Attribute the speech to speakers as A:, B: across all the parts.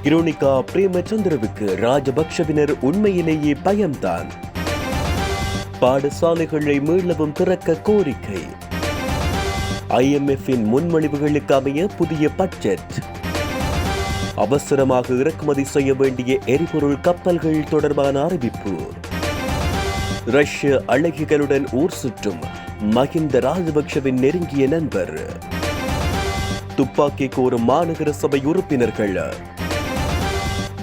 A: கிருணிகா பிரேமச்சந்திரவுக்கு ராஜபக்ஷவினர் உண்மையிலேயே பயம்தான். பாடசாலைகளை மீளவும் திறக்க கோரிக்கை. IMF-இன் முன்மொழிவுகளுக்கு அமைய புதிய பட்ஜெட். அவசரமாக இறக்குமதி செய்ய வேண்டிய எரிபொருள் கப்பல்கள் தொடர்பான அறிவிப்பு. ரஷ்ய அழகிகளுடன் ஊர் சுற்றும் மஹிந்த ராஜபக்ஷவின் நெருங்கிய நண்பர். துப்பாக்கி கோரும் மாநகர சபை உறுப்பினர்கள்.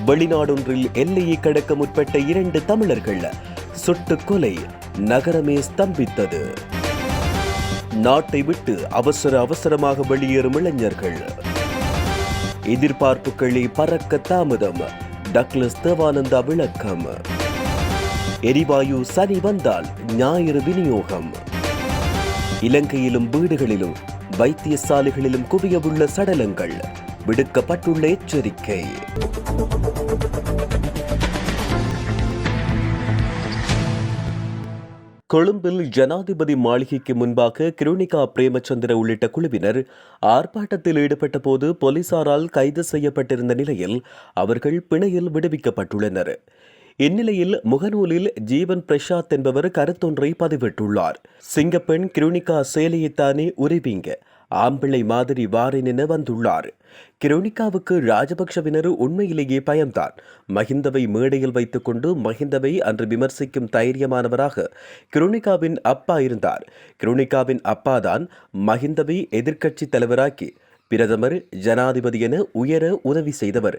A: வெளிநாடொன்றில் எல்லையை கடக்க முற்பட்ட 2 தமிழர்கள் சுட்டுக் கொலை. நகரமே ஸ்தம்பித்தது. நாட்டை விட்டு அவசரமாக வெளியேறும் இளைஞர்கள். எதிர்பார்ப்புகளை பறக்க தாமதம். டக்ளஸ் தேவானந்தா விளக்கம். எரிவாயு சனி வந்தால் ஞாயிறு விநியோகம். இலங்கையிலும் வீடுகளிலும் வைத்தியசாலைகளிலும் குவியவுள்ள சடலங்கள். விடுக்கப்பட்டுள்ள எச்சரிக்கை. கொழும்பில் ஜனாதிபதி மாளிகைக்கு முன்பாக கிருணிகா பிரேமச்சந்திர உள்ளிட்ட குழுவினர் ஆர்ப்பாட்டத்தில் ஈடுபட்ட போது போலீசாரால் கைது செய்யப்பட்டிருந்த நிலையில் அவர்கள் பிணையில் விடுவிக்கப்பட்டுள்ளனர். இந்நிலையில் முகநூலில் ஜீவன் பிரசாத் என்பவர் கருத்தொன்றை பதிவிட்டுள்ளார். சிங்கப்பெண் கிருணிகா சேலையைத்தானே உரிவீங்க, ஆம்பிள்ளை மாதிரி வாரேன் என வந்துள்ளார். கிருணிகாவுக்கு ராஜபக்ஷவினர் உண்மையிலேயே பயம்தான். மஹிந்தவை மேடையில் வைத்துக் கொண்டு மஹிந்தவை அன்று விமர்சிக்கும் தைரியமானவராக கிருணிகாவின் அப்பா இருந்தார். கிருணிகாவின் அப்பாதான் மஹிந்தவை எதிர்க்கட்சி தலைவராக்கி பிரதமர், ஜனாதிபதி என உயர உதவி செய்தவர்.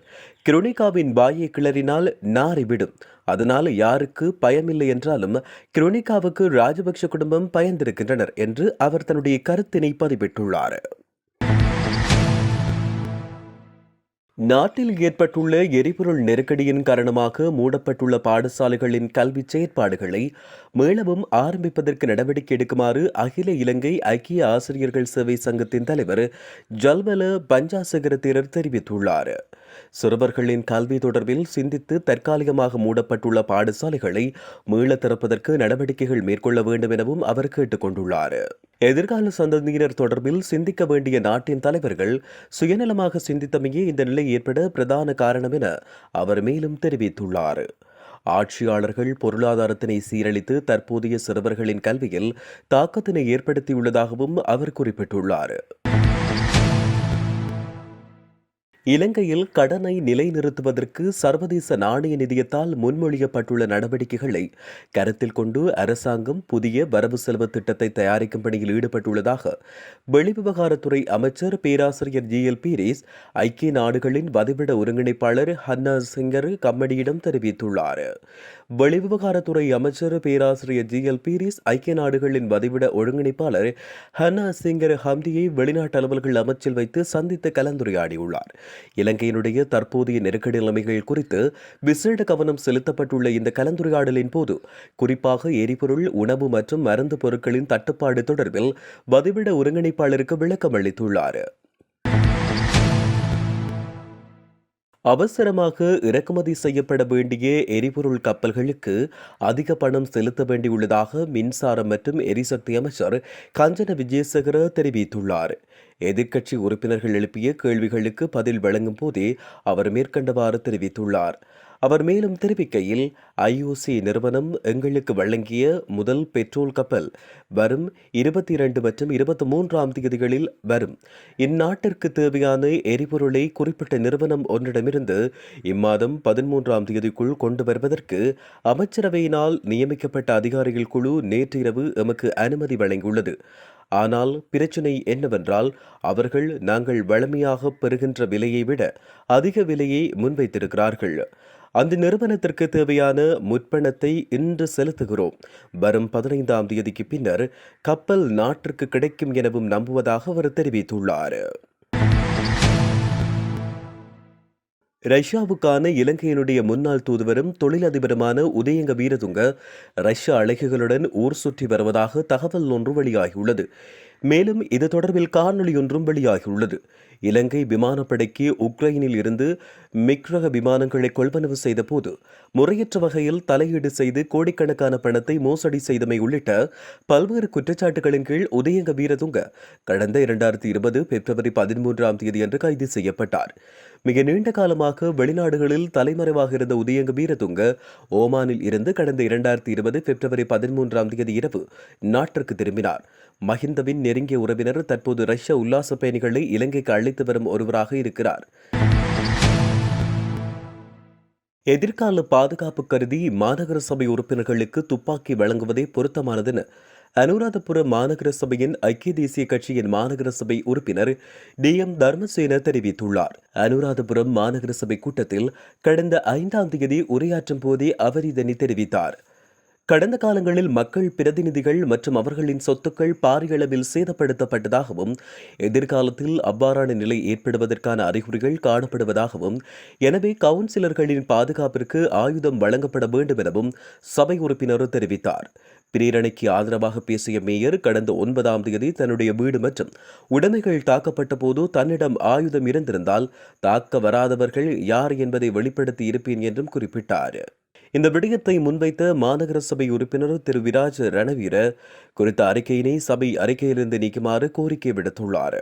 A: கிருணிகாவின் வாயை கிளறினால் நாறிவிடும். அதனால் யாருக்கு பயமில்லை என்றாலும் கிருணிகாவுக்கு ராஜபக்ஷ குடும்பம் பயந்திருக்கின்றனர் என்று அவர் தன்னுடைய கருத்தினை பதிவிட்டுள்ளார். நாட்டில் ஏற்பட்டுள்ள எரிபொருள் நெருக்கடியின் காரணமாக மூடப்பட்டுள்ள பாடசாலைகளின் கல்வி செயற்பாடுகளை மீளவும் ஆரம்பிப்பதற்கு நடவடிக்கை எடுக்குமாறு அகில இலங்கை ஐக்கிய ஆசிரியர்கள் சேவை சங்கத்தின் தலைவர் ஜல்வல பஞ்சாசகர தேரர் தெரிவித்துள்ளார். சிறுவர்களின் கல்வி தொடர்பில் சிந்தித்து தற்காலிகமாக மூடப்பட்டுள்ள பாடசாலைகளை மீள திறப்பதற்கு நடவடிக்கைகள் மேற்கொள்ள வேண்டும் எனவும் அவர் கேட்டுக் கொண்டுள்ளார். எதிர்கால சந்ததியினர் தொடர்பில் சிந்திக்க வேண்டிய நாட்டின் தலைவர்கள் சுயநலமாக சிந்தித்தமையே இந்த நிலை ஏற்பட பிரதான காரணம் என அவர் மேலும் தெரிவித்துள்ளார். ஆட்சியாளர்கள் பொருளாதாரத்தினை சீரழித்து தற்போதைய சிறுவர்களின் கல்வியில் தாக்கத்தினை ஏற்படுத்தியுள்ளதாகவும் அவர் குறிப்பிட்டுள்ளார். இலங்கையில் கடனை நிலைநிறுத்துவதற்கு சர்வதேச நாணய நிதியத்தால் முன்மொழியப்பட்டுள்ள நடவடிக்கைகளை கருத்தில் கொண்டு அரசாங்கம் புதிய வரவு செலவு திட்டத்தை தயாரிக்கும் பணியில் ஈடுபட்டுள்ளதாக வெளிவிவகாரத்துறை அமைச்சர் பேராசிரியர் GL பீரிஸ் ஐக்கிய நாடுகளின் வதிவிட ஒருங்கிணைப்பாளர் ஹன்னா சிங்கர் கம்மடியிடம் தெரிவித்துள்ளார். வெளிவிவகாரத்துறை அமைச்சர் பேராசிரியர் GL பீரிஸ் ஐக்கிய நாடுகளின் வதிவிட ஒருங்கிணைப்பாளர் ஹன்னா சிங்கர் ஹம்தியை வெளிநாட்டு அலுவல்கள் அமைச்சில் வைத்து சந்தித்து கலந்துரையாடியுள்ளார். இலங்கையினுடைய தற்போதைய நெருக்கடி நிலைமைகள் குறித்து விசேட கவனம் செலுத்தப்பட்டுள்ள இந்த கலந்துரையாடலின் போது குறிப்பாக எரிபொருள், உணவு மற்றும் மருந்து பொருட்களின் தட்டுப்பாடு தொடர்பில் வதிவிட ஒருங்கிணைப்பாளருக்கு விளக்கம் அளித்துள்ளார். அவசரமாக இறக்குமதி செய்யப்பட வேண்டிய எரிபொருள் கப்பல்களுக்கு அதிக பணம் செலுத்த வேண்டியுள்ளதாக மின்சாரம் மற்றும் எரிசக்தி அமைச்சர் கஞ்சன விஜயசேகர தெரிவித்துள்ளார். எதிர்க்கட்சி உறுப்பினர்கள் எழுப்பிய கேள்விகளுக்கு பதில் வழங்கும் போதே அவர் மேற்கண்டவாறு தெரிவித்துள்ளார். அவர் மேலும் தெரிவிக்கையில், IOC நிறுவனம் எங்களுக்கு வழங்கிய முதல் பெட்ரோல் கப்பல் வரும் 22 மற்றும் 23ஆம் தேதிகளில் வரும். இந்நாட்டிற்கு தேவையான எரிபொருளை குறிப்பிட்ட நிறுவனம் ஒன்றிடமிருந்து இம்மாதம் 13ஆம் தேதிக்குள் கொண்டு வருவதற்கு அமைச்சரவையினால் நியமிக்கப்பட்ட அதிகாரிகள் குழு நேற்று இரவு எமக்கு அனுமதி வழங்கியுள்ளது. ஆனால் பிரச்சினை என்னவென்றால், அவர்கள் நாங்கள் வழமையாக பெறுகின்ற விலையை விட அதிக விலையை முன்வைத்திருக்கிறார்கள். அந்த நிறுவனத்திற்கு தேவையான முற்பணத்தை இன்று செலுத்துகிறோம். வரும் 15ஆம் தேதிக்கு பின்னர் கப்பல் நாட்டிற்கு கிடைக்கும் எனவும் நம்புவதாக அவர் தெரிவித்துள்ளார். ரஷ்யாவுக்கான இலங்கையினுடைய முன்னாள் தூதுவரும் தொழிலதிபருமான உதயங்க வீரதுங்க ரஷ்ய அழகிகளுடன் ஊர் சுற்றி வருவதாக தகவல் ஒன்று வெளியாகியுள்ளது. மேலும் இது தொடர்பில் காணொலி ஒன்றும் வெளியாகியுள்ளது. இலங்கை விமானப்படைக்கு உக்ரைனில் இருந்து மிக் ரக விமானங்களை கொள்வனவு செய்த போது முறையற்ற வகையில் தலையீடு செய்து கோடிக்கணக்கான பணத்தை மோசடி செய்தமை உள்ளிட்ட பல்வேறு குற்றச்சாட்டுகளின் கீழ் உதயங்க வீரதுங்க கடந்த 2020 பிப்ரவரி 13ஆம் தேதியன்று கைது செய்யப்பட்டார். மிக நீண்ட காலமாக வெளிநாடுகளில் தலைமறைவாக இருந்த உதயங்க வீரதுங்க ஓமானில் இருந்து கடந்த 2020 பிப்ரவரி 13ஆம் தேதி இரவு நாட்டிற்கு திரும்பினார். மஹிந்தவின் நெருங்கிய உறவினர் தற்போது ரஷ்ய உல்லாச பயணிகளை இலங்கைக்கு அழைத்து வரும் ஒருவராக இருக்கிறார். எதிர்கால பாதுகாப்பு கருதி மாநகர சபை உறுப்பினர்களுக்கு துப்பாக்கி வழங்குவதே பொருத்தமானது என அனுராதபுரம் மாநகர சபையின் ஐக்கிய தேசிய கட்சியின் மாநகர சபை உறுப்பினர் DM தர்மசேன தெரிவித்துள்ளார். அனுராதபுரம் மாநகர சபை கூட்டத்தில் கடந்த 5ஆம் தேதி உரையாற்றும் போதே அவர் இதனை தெரிவித்தார். கடந்த காலங்களில் மக்கள் பிரதிநிதிகள் மற்றும் அவர்களின் சொத்துக்கள் பாரிய அளவில் சேதப்படுத்தப்பட்டதாகவும் எதிர்காலத்தில் அவ்வாறான நிலை ஏற்படுவதற்கான அறிகுறிகள் காணப்படுவதாகவும் எனவே கவுன்சிலர்களின் பாதுகாப்பிற்கு ஆயுதம் வழங்கப்பட வேண்டும் எனவும் சபை உறுப்பினர் தெரிவித்தார். பிரேரணைக்கு ஆதரவாக பேசிய மேயர் கடந்த 9ஆம் தேதி தன்னுடைய வீடு மற்றும் உடைமைகள் தாக்கப்பட்ட போது தன்னிடம் ஆயுதம் இருந்திருந்தால் தாக்க வராதவர்கள் யார் என்பதை வெளிப்படுத்தி இருப்பேன் என்றும் குறிப்பிட்டார். இந்த விடயத்தை முன்வைத்த மாநகர சபை உறுப்பினர் திரு விராஜ் ரணவீர குறித்த அறிக்கையினை சபை அறிக்கையிலிருந்து நீக்குமாறு கோரிக்கை விடுத்துள்ளார்.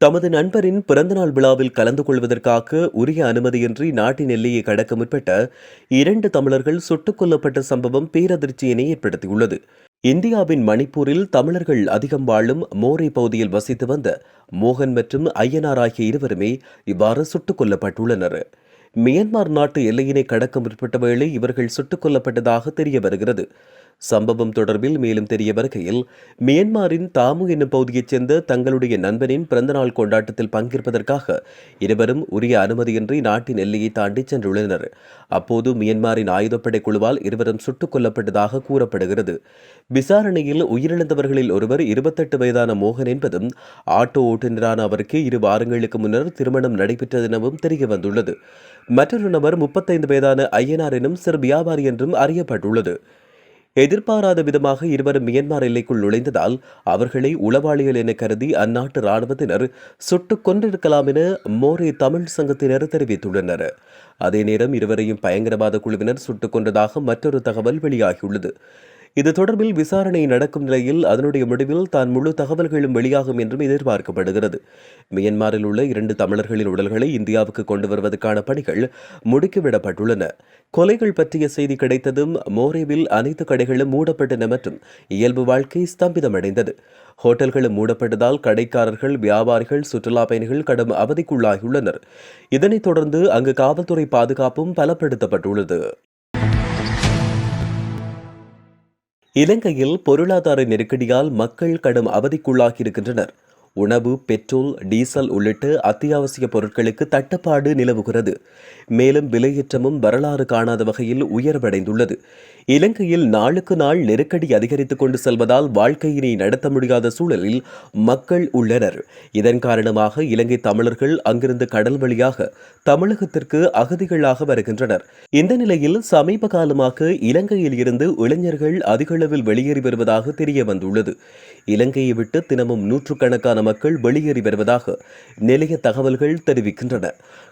A: தமது நண்பரின் பிறந்தநாள் விழாவில் கலந்து கொள்வதற்காக உரிய அனுமதியின்றி நாட்டின் எல்லையை கடக்க முற்பட்ட 2 தமிழர்கள் சுட்டுக் கொல்லப்பட்ட சம்பவம் பேரதிர்ச்சியினை ஏற்படுத்தியுள்ளது. இந்தியாவின் மணிப்பூரில் தமிழர்கள் அதிகம் வாழும் மோரே பகுதியில் வசித்து வந்த மோகன் மற்றும் ஐயனார் ஆகிய இருவருமே இவ்வாறு சுட்டுக் கொல்லப்பட்டுள்ளனர். மியான்மர் நாட்டு எல்லையினை கடக்க முற்பட்ட வேளை இவர்கள் சுட்டுக் கொல்லப்பட்டதாக தெரிய வருகிறது. சம்பவம் தொடர்பில் மேலும் தெரிய வருகையில் மியான்மரின் தாமு என்னும் பகுதியைச் சேர்ந்த தங்களுடைய நண்பனின் பிறந்தநாள் கொண்டாட்டத்தில் பங்கேற்பதற்காக இருவரும் உரிய அனுமதியின்றி நாட்டின் எல்லையை தாண்டி சென்றுள்ளனர். அப்போது மியான்மரின் ஆயுதப்படை குழுவால் இருவரும் சுட்டுக் கொல்லப்பட்டதாக கூறப்படுகிறது. விசாரணையில் உயிரிழந்தவர்களில் ஒருவர் 28 வயதான மோகன் என்பதும் ஆட்டோ ஓட்டுநரான அவருக்கு 2 வாரங்களுக்கு முன்னர் திருமணம் நடைபெற்றது எனவும் தெரிய வந்துள்ளது. மற்றொரு நபர் 35 வயதான ஐயனார் எனும் சிறு வியாபாரி என்றும் அறியப்பட்டுள்ளது. எதிர்பாராத விதமாக இருவரும் மியான்மர் எல்லைக்குள் நுழைந்ததால் அவர்களை உளவாளிகள் என கருதி அந்நாட்டு ராணுவத்தினர் சுட்டுக் கொண்டிருக்கலாம் என மோரே தமிழ் சங்கத்தினர் தெரிவித்துள்ளனர். அதே நேரம் இருவரையும் பயங்கரவாத குழுவினர் சுட்டுக் கொண்டதாக மற்றொரு தகவல் வெளியாகியுள்ளது. இது தொடர்பில் விசாரணை நடக்கும் நிலையில் அதனுடைய முடிவில் தான் முழு தகவல்களும் வெளியாகும் என்றும் எதிர்பார்க்கப்படுகிறது. மியான்மரில் உள்ள 2 தமிழர்களின் உடல்களை இந்தியாவுக்கு கொண்டு வருவதற்கான பணிகள் முடுக்கிவிடப்பட்டுள்ளன. கொலைகள் பற்றிய செய்தி கிடைத்ததும் மோரேவில் அனைத்து கடைகளும் மூடப்பட்டன மற்றும் இயல்பு வாழ்க்கை ஸ்தம்பிதமடைந்தது. ஹோட்டல்களும் மூடப்பட்டதால் கடைக்காரர்கள், வியாபாரிகள், சுற்றுலா பயணிகள் கடும் அவதிக்குள்ளாகியுள்ளனர். இதனைத் தொடர்ந்து அங்கு காவல்துறை பாதுகாப்பும் பலப்படுத்தப்பட்டுள்ளது. இலங்கையில் பொருளாதார நெருக்கடியால் மக்கள் கடும் அவதிக்குள்ளாகியிருக்கின்றனர். உணவு, பெட்ரோல், டீசல் உள்ளிட்ட அத்தியாவசிய பொருட்களுக்கு தட்டுப்பாடு நிலவுகிறது. மேலும் விலையேற்றமும் வரலாறு காணாத வகையில் உயர்வடைந்துள்ளது. இலங்கையில் நாளுக்கு நாள் நெருக்கடி அதிகரித்துக் கொண்டு செல்வதால் வாழ்க்கையினை நடத்த முடியாத சூழலில் மக்கள் உள்ளனர். இதன் காரணமாக இலங்கை தமிழர்கள் அங்கிருந்து கடல் வழியாக தமிழகத்திற்கு அகதிகளாக வருகின்றனர். இந்த நிலையில் சமீப காலமாக இலங்கையில் இருந்து இளைஞர்கள் அதிகளவில் வெளியேறி வருவதாக தெரிய வந்துள்ளது. இலங்கையை விட்டு தினமும் நூற்றுக்கணக்கான மக்கள் வெளியேறி வருவதாக நிலைய தகவல்கள் தெரிவிக்கின்றன.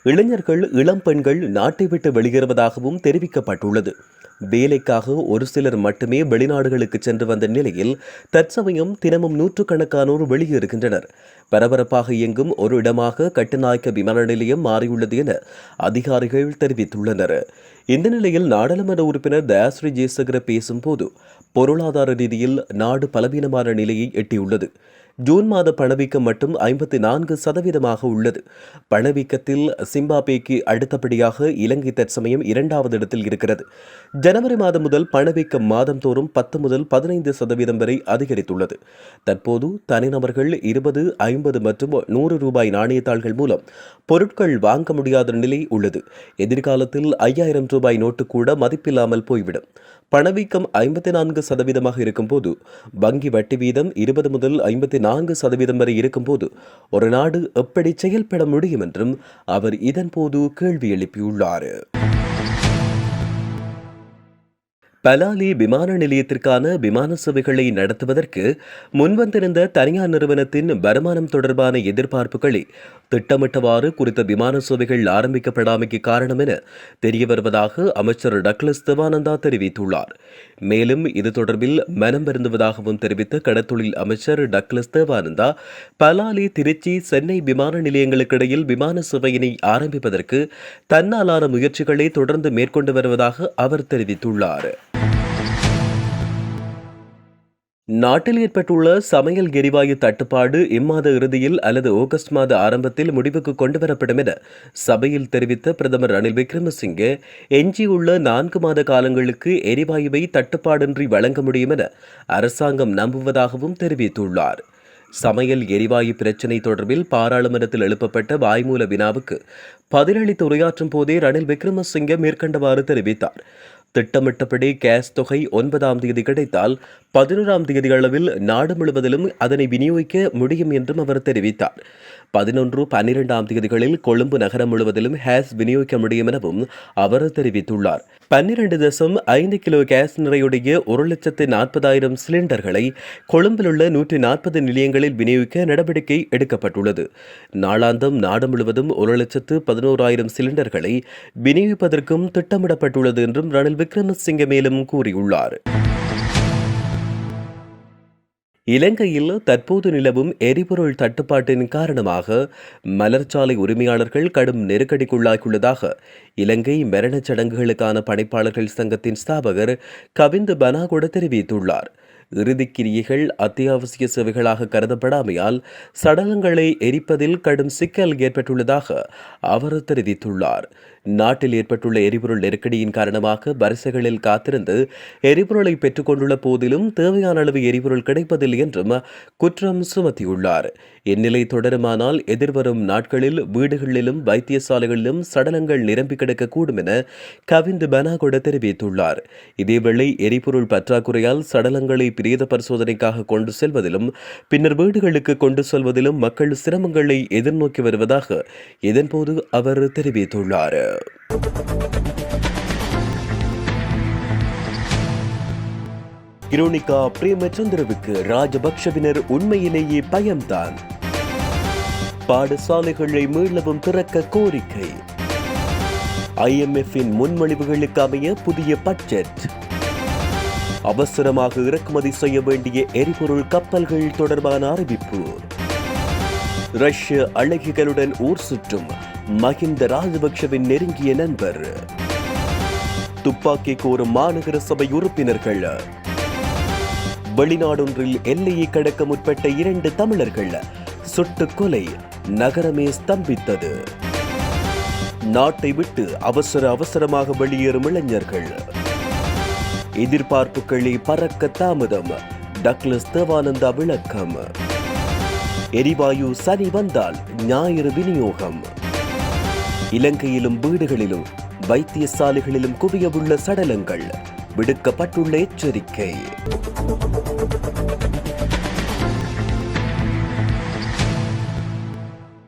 A: இளைஞர்கள், இளம் பெண்கள் நாட்டை விட்டு வெளியேறுவதாகவும் தெரிவிக்கப்பட்டுள்ளது. வேலைக்காக ஒரு சிலர் மட்டுமே வெளிநாடுகளுக்கு சென்று வந்த நிலையில் தற்சமயம் தினமும் நூற்றுக்கணக்கானோர் வெளியேறுகின்றனர். பரபரப்பாக இயங்கும் ஒரு இடமாக கட்டுநாயக்க விமான நிலையம் மாறியுள்ளது என அதிகாரிகள் தெரிவித்துள்ளனர். இந்த நிலையில் நாடாளுமன்ற உறுப்பினர் தயாஸ்ரீ ஜெயசேகர பேசும்போது பொருளாதார ரீதியில் நாடு பலவீனமான நிலையை எட்டியுள்ளது. ஜூன் மாத பணவீக்கம் மட்டும் 54% உள்ளது. பணவீக்கத்தில் சிம்பாப்வேக்கு அடுத்தபடியாக இலங்கை தற்சமயம் 2வது இடத்தில் இருக்கிறது. ஜனவரி மாதம் முதல் பணவீக்கம் மாதந்தோறும் 10 முதல் 15% வரை அதிகரித்துள்ளது. தற்போது தனிநபர்கள் 20, 50 மற்றும் 100 ரூபாய் நாணயத்தாள்கள் மூலம் பொருட்கள் வாங்க முடியாத நிலை உள்ளது. எதிர்காலத்தில் 5000 ரூபாய் நோட்டு கூட மதிப்பில்லாமல் போய்விடும். பணவீக்கம் 54% இருக்கும்போது வங்கி வட்டி வீதம் 20 முதல் 54% வரை இருக்கும்போது ஒரு நாடு எப்படி செயல்பட முடியும் என்றும் அவர் இதன்போது கேள்வி எழுப்பியுள்ளார். பலாலி விமான நிலையத்திற்கான விமான சேவைகளை நடத்துவதற்கு முன்வந்திருந்த தனியார் நிறுவனத்தின் வருமானம் தொடர்பான எதிர்பார்ப்புகளை திட்டமிட்டவாறு குறித்த விமான சேவைகள் ஆரம்பிக்கப்படாமைக்கு காரணம் என தெரிய வருவதாக அமைச்சர் டக்ளஸ் தேவானந்தா தெரிவித்துள்ளார். மேலும் இது தொடர்பில் மனம் வருந்துவதாகவும் தெரிவித்த கடற்தொழில் அமைச்சர் டக்ளஸ் தேவானந்தா பலாலி, திருச்சி, சென்னை விமான நிலையங்களுக்கு இடையில் விமான சேவையினை ஆரம்பிப்பதற்கு தன்னாலான முயற்சிகளை தொடர்ந்து மேற்கொண்டு வருவதாக அவர் தெரிவித்துள்ளார். நாட்டில் ஏற்பட்டுள்ள சமையல் எரிவாயு தட்டுப்பாடு இம்மாத இறுதியில் அல்லது ஆகஸ்ட் மாத ஆரம்பத்தில் முடிவுக்கு கொண்டுவரப்படும் என சபையில் தெரிவித்த பிரதமர் ரணில் விக்ரமசிங்கே, எஞ்சியுள்ள 4 மாத காலங்களுக்கு எரிவாயுவை தட்டுப்பாடின்றி வழங்க முடியும் என அரசாங்கம் நம்புவதாகவும் தெரிவித்துள்ளார். சமையல் எரிவாயு பிரச்சினை தொடர்பில் பாராளுமன்றத்தில் எழுப்பப்பட்ட வாய்மூல வினாவுக்கு பதிலளித்து உரையாற்றும் போதே ரணில் விக்ரமசிங்கே மேற்கண்டவாறு தெரிவித்தார். திட்டமிட்டபடி கேஸ் தொகை 9ஆம் தேதி கிடைத்தால் 11ஆம் தேதி அளவில் நாடு முழுவதிலும் அதனை விநியோகிக்க முடியும் என்றும் அவர் தெரிவித்தார். 11, 12ஆம் தேதிகளில் கொழும்பு நகரம் முழுவதிலும் கேஸ் விநியோகிக்க முடியும் எனவும் அவர் தெரிவித்துள்ளார். 12.5 கிலோ கேஸ் நிறையுடைய 1,40,000 சிலிண்டர்களை கொழும்பில் உள்ள 140 நிலையங்களில் விநியோகிக்க நடவடிக்கை எடுக்கப்பட்டுள்ளது. நாளாந்தம் நாடு முழுவதும் 1,11,000 சிலிண்டர்களை விநியோகிப்பதற்கும் திட்டமிடப்பட்டுள்ளது என்றும் ரணில் விக்ரமசிங்கே மேலும் கூறியுள்ளார். இலங்கையில் தற்போது நிலவும் எரிபொருள் தட்டுப்பாட்டின் காரணமாக மலர்ச்சாலை உரிமையாளர்கள் கடும் நெருக்கடிக்குள்ளாகியுள்ளதாக இலங்கை மரணச் சடங்குகளுக்கான பணிப்பாளர்கள் சங்கத்தின் ஸ்தாபகர் கவிந்து பனாகொட தெரிவித்துள்ளார். இறுதிக்கிரியைகள் அத்தியாவசிய சேவைகளாக கருதப்படாமையால் சடலங்களை எரிப்பதில் கடும் சிக்கல் ஏற்பட்டுள்ளதாக அவர் தெரிவித்துள்ளார். நாட்டில் ஏற்பட்டுள்ள எரிபொருள் நெருக்கடியின் காரணமாக வரிசைகளில் காத்திருந்து எரிபொருளை பெற்றுக் கொண்டுள்ள போதிலும் தேவையான அளவு எரிபொருள் கிடைப்பதில்லை என்றும் குற்றம் சுமத்தியுள்ளார். இந்நிலை தொடருமானால் எதிர்வரும் நாட்களில் வீடுகளிலும் வைத்தியசாலைகளிலும் சடலங்கள் நிரம்பி கிடக்கக்கூடும் என கவிந்து பனாகொட தெரிவித்துள்ளார். இதேவேளை எரிபொருள் பற்றாக்குறையால் சடலங்களை பிரேத பரிசோதனைக்காக கொண்டு செல்வதிலும் பின்னர் வீடுகளுக்கு கொண்டு செல்வதிலும் மக்கள் சிரமங்களை எதிர்நோக்கி வருவதாக இதன்போது அவர் தெரிவித்துள்ளார். கிரோனிகா பிரேமச்சந்திரவுக்கு ராஜபக்ஷவினர் உண்மையிலேயே பயம்தான். பாடசாலைகளை மீளவும் திறக்க கோரிக்கை. IMF-இன் முன்மொழிவுகளுக்கு அமைய புதிய பட்ஜெட். அவசரமாக இறக்குமதி செய்ய வேண்டிய எரிபொருள் கப்பல்கள் தொடர்பான அறிவிப்பு. ரஷ்ய அழகிகளுடன் ஊர் சுற்றும் மஹிந்த ராஜபக்ஷவின் நெருங்கிய நண்பர். துப்பாக்கி கோரும் மாநகர சபை உறுப்பினர்கள். வெளிநாடொன்றில் எல்லையை கடக்க முற்பட்ட 2 தமிழர்கள் சுட்டுக் கொலை. நகரமே ஸ்தம்பித்தது. நாட்டை விட்டு அவசரமாக வெளியேறும் இளைஞர்கள். எதிர்பார்ப்புகளை பறக்க தாமதம். டக்ளஸ் தேவானந்தா விளக்கம். எரிவாயு சனி வந்தால் ஞாயிறு விநியோகம். இலங்கையிலும் வீடுகளிலும் வைத்தியசாலைகளிலும் குவியவுள்ள சடலங்கள். விடுக்கப்பட்டுள்ள எச்சரிக்கை.